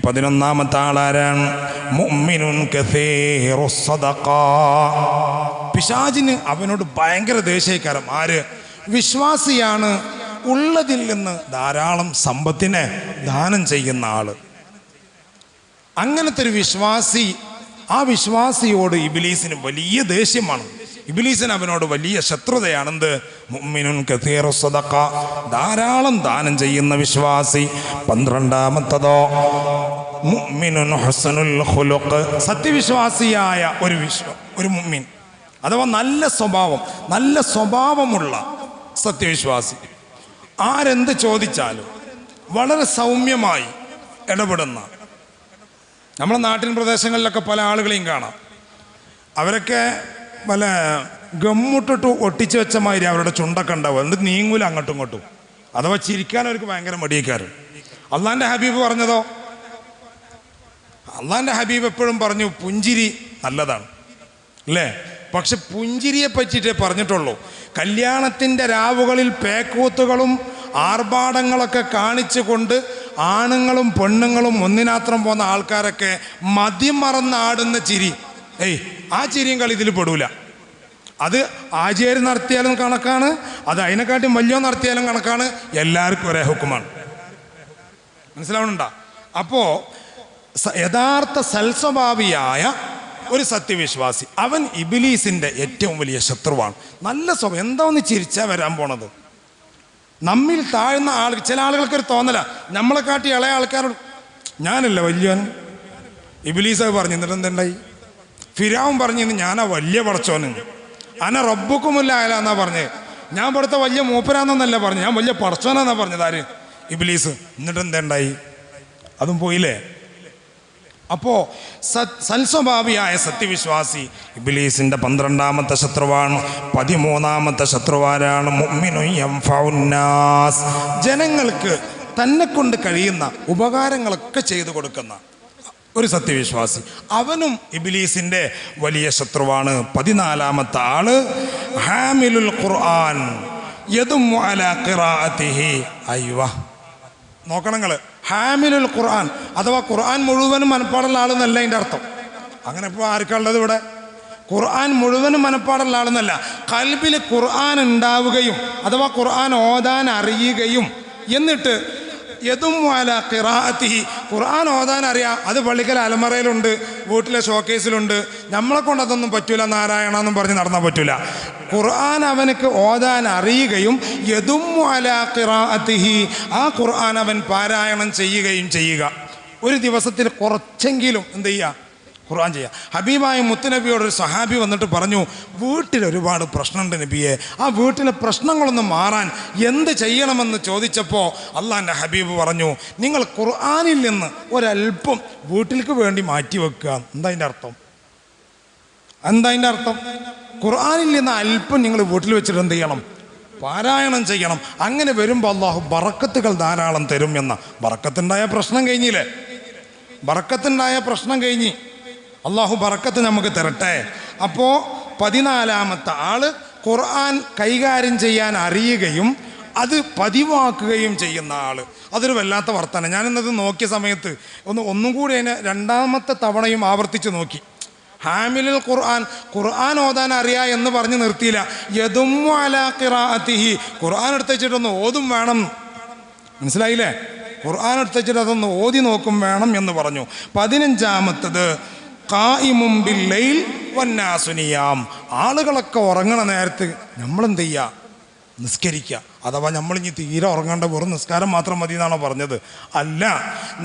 11ാമത്തെ ആളാരാണ്? മുഅ്മിനുൻ കസീറുസ് സദഖ. പിശാചിന് അവനോട് ഭയങ്കര ദേഷ്യക്കാരം. ആര്? വിശ്വാസിയാണ്, ഉള്ളതിൽ നിന്ന് ധാരാളം സമ്പത്തിനെ ദാനം ചെയ്യുന്ന ആള്. അങ്ങനത്തെ ഒരു വിശ്വാസി, ആ വിശ്വാസിയോട് ഇബ്ലീസിന് വലിയ ദേഷ്യമാണ്. ഇബ്ലീസിന് അവനോട് വലിയ ശത്രുതയാണ്. എന്ത്? മുഅ്മിനുൻ കസീറുസ് സദഖ, ധാരാളം ദാനം ചെയ്യുന്ന വിശ്വാസി. 12ാമത്തതോ മുഅ്മിനുൻ ഹുസ്നുൽ ഖുലുഖ്, സത്യവിശ്വാസിയായ ഒരു മുഅ്മിൻ അഥവാ നല്ല സ്വഭാവമുള്ള സത്യവിശ്വാസി. ആരെന്ത് ചോദിച്ചാലും വളരെ സൗമ്യമായി ഇടപെടുന്ന. നമ്മുടെ നാട്ടിൻ പ്രദേശങ്ങളിലൊക്കെ പല ആളുകളെയും കാണാം. അവരൊക്കെ പല ഗമ്മുട്ടിട്ട് ഒട്ടിച്ചു വെച്ച മാതിരി അവരുടെ ചുണ്ടൊക്കെ ഉണ്ടാവും. എന്നിട്ട് നീങ്ങൂല അങ്ങോട്ടും ഇങ്ങോട്ടും. അഥവാ ചിരിക്കാൻ അവർക്ക് ഭയങ്കര മടിയക്കാരൻ. അള്ളാൻ്റെ ഹബീബ് പറഞ്ഞതോ? അള്ളാൻ്റെ ഹബീബ് എപ്പോഴും പറഞ്ഞു പുഞ്ചിരി നല്ലതാണ് അല്ലേ? പക്ഷെ പുഞ്ചിരിയെ പറ്റിയിട്ടേ പറഞ്ഞിട്ടുള്ളൂ. കല്യാണത്തിൻ്റെ രാവുകളിൽ പേക്കൂത്തുകളും ആർഭാടങ്ങളൊക്കെ കാണിച്ചു കൊണ്ട് ആണുങ്ങളും പെണ്ണുങ്ങളും ഒന്നിനാത്രം പോകുന്ന ആൾക്കാരൊക്കെ മതിമറന്ന് ആടുന്ന ചിരി, ആ ചിരിയും കളി ഇതിൽ പെടൂല. അത് ആചാര്യ നടത്തിയാലും കണക്കാണ്, അത് അതിനെക്കാട്ടും വലിയ നടത്തിയാലും കണക്കാണ്. എല്ലാവർക്കും ഒരേ ഹുക്കുമാണ്. മനസ്സിലാവണുണ്ടോ? അപ്പോൾ യഥാർത്ഥ സൽസ്വഭാവിയായ ഒരു സത്യവിശ്വാസി, അവൻ ഇബ്ലീസിൻ്റെ ഏറ്റവും വലിയ ശത്രുവാണ്. നല്ല സ്വഭാവം. എന്താ ഒന്ന് ചിരിച്ചാൽ വരാൻ പോണത്? നമ്മിൽ താഴ്ന്ന ചില ആളുകൾക്കൊരു തോന്നല, നമ്മളെക്കാട്ടി ഇളയ ആൾക്കാരോട് ഞാനല്ല വലിയവൻ. ഇബ്ലീസ് പറഞ്ഞു. എന്നിട്ട് എന്തുണ്ടായി? ഫിരാവും പറഞ്ഞു ഞാനാ വലിയ പടച്ചോന്, അന റബ്ബുക്കുമില്ല അയല എന്നാ പറഞ്ഞത്. ഞാൻ ഇവിടുത്തെ വലിയ മൂപ്പരാന്നല്ല പറഞ്ഞു, ഞാൻ വലിയ പടച്ചോനാന്നാ പറഞ്ഞത്. ആര്? ഇബ്ലീസ്. എന്നിട്ട് എന്തുണ്ടായി? അതും പോയില്ലേ? അപ്പോൾ സൽസ്വഭാവിയായ സത്യവിശ്വാസി ഇബ്ലീസിൻ്റെ 12ാമത്തെ ശത്രുവാണ്. 13ാമത്തെ ശത്രുവാരാണ്? മുഅ്മിനുൻ യൻഫഉന്നാസ്, ജനങ്ങൾക്ക് തന്നെ കൊണ്ട് കഴിയുന്ന ഉപകാരങ്ങളൊക്കെ ചെയ്തു കൊടുക്കുന്ന ഒരു സത്യവിശ്വാസി. അവനും ഇബ്ലീസിൻ്റെ വലിയ ശത്രുവാണ്. 14ാമത്തെ ആള് ഹാമിലുൽ ഖുർആൻ യദുമ്മു അലാ ഖിറാഅതിഹി. അയ്വ, നോക്കണം നിങ്ങൾ. ഹാമിലുൽ ഖുർആൻ അഥവാ ഖുർആൻ മുഴുവനും മനപ്പാടുള്ള ആളെന്നല്ല അതിൻ്റെ അർത്ഥം. അങ്ങനെ ഇപ്പോൾ ആർക്കുള്ളത് ഇവിടെ? ഖുർആൻ മുഴുവനും മനപ്പാടുള്ള ആളെന്നല്ല, ഖൽബിൽ ഖുർആൻ ഉണ്ടാവുകയും അഥവാ ഖുർആൻ ഓതാൻ അറിയുകയും എന്നിട്ട് യദുമ്മു അലാ ഖിറാഅതിഹി, ഖുർആൻ ഓതാൻ അറിയാം. അത് പള്ളിക്കൽ അലമറയിലുണ്ട്, വീട്ടിലെ ഷോക്കേസിലുണ്ട്. നമ്മളെ കൊണ്ട് അതൊന്നും പറ്റൂല, നാരായണ എന്നും പറഞ്ഞ് നടന്നാൽ പറ്റൂല. ഖുർആൻ അവനക്ക് ഓതാൻ അറിയുകയും യദുമ്മു അലാ ഖിറാഅതിഹി, ആ ഖുർആൻ അവൻ പാരായണം ചെയ്യുകയും ചെയ്യുക. ഒരു ദിവസത്തിൽ കുറച്ചെങ്കിലും എന്ത് ചെയ്യുക? ഖുർആൻ ചെയ്യുക. ഹബീബായ മുത്തുനബിയോടൊരു സഹാബി വന്നിട്ട് പറഞ്ഞു, വീട്ടിൽ ഒരുപാട് പ്രശ്നമുണ്ട് നബിയെ, ആ വീട്ടിലെ പ്രശ്നങ്ങളൊന്നും മാറാൻ എന്ത് ചെയ്യണമെന്ന് ചോദിച്ചപ്പോൾ അള്ളാൻ്റെ ഹബീബ് പറഞ്ഞു, നിങ്ങൾ ഖുർആനിൽ നിന്ന് ഒരല്പം വീട്ടിലേക്ക് വേണ്ടി മാറ്റി വെക്കുക. എന്താ അതിൻ്റെ അർത്ഥം? ഖുർആനിൽ നിന്ന് അല്പം നിങ്ങൾ വീട്ടിൽ വെച്ചിട്ട് എന്ത് ചെയ്യണം? പാരായണം ചെയ്യണം. അങ്ങനെ വരുമ്പോൾ അള്ളാഹു ബറക്കത്തുകൾ ധാരാളം തരും എന്ന. ബറക്കത്തുണ്ടായ പ്രശ്നം കഴിഞ്ഞില്ലേ? ബറക്കത്തുണ്ടായ പ്രശ്നം കഴിഞ്ഞ്. അള്ളാഹു ബറക്കത്ത് നമുക്ക് തരട്ടെ. അപ്പോൾ 14ാമത്തെ ആള് ഖുർആൻ കൈകാര്യം ചെയ്യാൻ അറിയുകയും അത് പതിവാക്കുകയും ചെയ്യുന്ന ആള്. അതൊരു വല്ലാത്ത വർത്തനം. ഞാനിന്നത് നോക്കിയ സമയത്ത് ഒന്നും കൂടി അതിനെ 2ാമത്തെ തവണയും ആവർത്തിച്ച് നോക്കി. ഹാമിലുൽ ഖുർആൻ, ഖുർആൻ ഓതാൻ അറിയാ എന്ന് പറഞ്ഞ് നിർത്തിയില്ല. യദുമ്മു അലാ ഖിറാഅതിഹി, ഖുർആൻ എടുത്ത് വെച്ചിട്ടൊന്ന് ഓതും വേണം. മനസ്സിലായില്ലേ? ഖുർആൻ എടുത്ത് വെച്ചിട്ട് അതൊന്ന് ഓതി നോക്കും വേണം എന്ന് പറഞ്ഞു. 15ാമത്തത് ഖായിമും ബില്ലൈൽ വന്നാസു നിയാം, ആളുകളൊക്കെ ഉറങ്ങണ നേരത്ത് നമ്മളെന്ത് ചെയ്യുക? നിസ്കരിക്കുക. അഥവാ നമ്മളിനി തീരെ ഉറങ്ങേണ്ട വെറും നിസ്കാരം മാത്രം മതി എന്നാണോ പറഞ്ഞത്? അല്ല,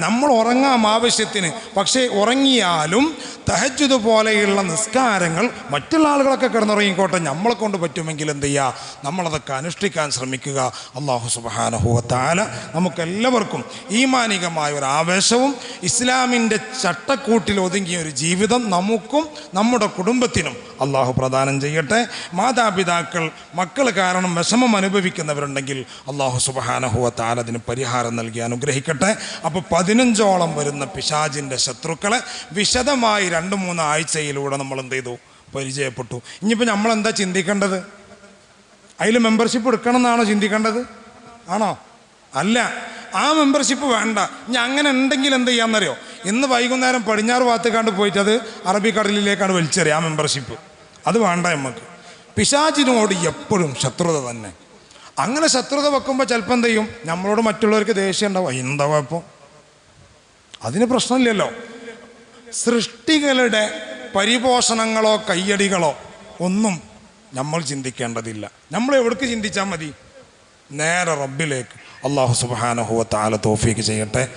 നമ്മൾ ഉറങ്ങാം ആവശ്യത്തിന്. പക്ഷേ ഉറങ്ങിയാലും തഹജ്ജുദ് പോലെയുള്ള നിസ്കാരങ്ങൾ മറ്റുള്ള ആളുകളൊക്കെ കിടന്നുറങ്ങിക്കോട്ടെ, നമ്മളെ കൊണ്ട് പറ്റുമെങ്കിൽ എന്ത് ചെയ്യുക? നമ്മളതൊക്കെ അനുഷ്ഠിക്കാൻ ശ്രമിക്കുക. അല്ലാഹു സുബ്ഹാനഹു വ തആല നമുക്കെല്ലാവർക്കും ഈമാനികമായ ഒരു ആവേശവും ഇസ്ലാമിൻ്റെ ചട്ടക്കൂട്ടിൽ ഒതുങ്ങിയ ഒരു ജീവിതം നമുക്കും നമ്മുടെ കുടുംബത്തിനും അള്ളാഹു പ്രദാനം ചെയ്യട്ടെ. മാതാപിതാക്കൾ മക്കൾ കാരണം വിഷമം അനുഭവിക്കുന്നവരുണ്ടെങ്കിൽ അള്ളാഹു സുബ്ഹാനഹു വ തആല അതിന് പരിഹാരം നൽകി അനുഗ്രഹിക്കട്ടെ. അപ്പോൾ 15ഓളം വരുന്ന പിശാചിൻ്റെ ശത്രുക്കളെ വിശദമായി 2-3 ആഴ്ചയിലൂടെ നമ്മൾ എന്ത് ചെയ്തു? പരിചയപ്പെട്ടു. ഇനിയിപ്പോൾ നമ്മളെന്താ ചിന്തിക്കേണ്ടത്? അതിൽ മെമ്പർഷിപ്പ് എടുക്കണം എന്നാണോ ചിന്തിക്കേണ്ടത്? ആണോ? അല്ല, ആ മെമ്പർഷിപ്പ് വേണ്ട. ഇനി അങ്ങനെ ഉണ്ടെങ്കിൽ എന്ത് ചെയ്യാമെന്നറിയോ? ഇന്ന് വൈകുന്നേരം പടിഞ്ഞാറ് ഭാഗത്തേക്കാണ്ട് പോയിട്ട് അത് അറബിക്കടലിലേക്കാണ് വലിച്ചെറിയുക. ആ മെമ്പർഷിപ്പ് അത് വേണ്ട നമുക്ക്. പിശാചിനോട് എപ്പോഴും ശത്രുത തന്നെ. അങ്ങനെ ശത്രുത വെക്കുമ്പോൾ ചിലപ്പോൾ എന്ത് ചെയ്യും? നമ്മളോട് മറ്റുള്ളവർക്ക് ദേഷ്യം ഉണ്ടാവും. എന്താ കുഴപ്പം? അതിന് പ്രശ്നമില്ലല്ലോ. സൃഷ്ടികളുടെ പരിപോഷണങ്ങളോ കയ്യടികളോ ഒന്നും നമ്മൾ ചിന്തിക്കേണ്ടതില്ല. നമ്മൾ എവിടേക്ക് ചിന്തിച്ചാൽ മതി? നേരെ റബ്ബിലേക്ക്. അല്ലാഹു സുബ്ഹാനഹു വ തആല തൗഫീഖ് ചെയ്യട്ടെ.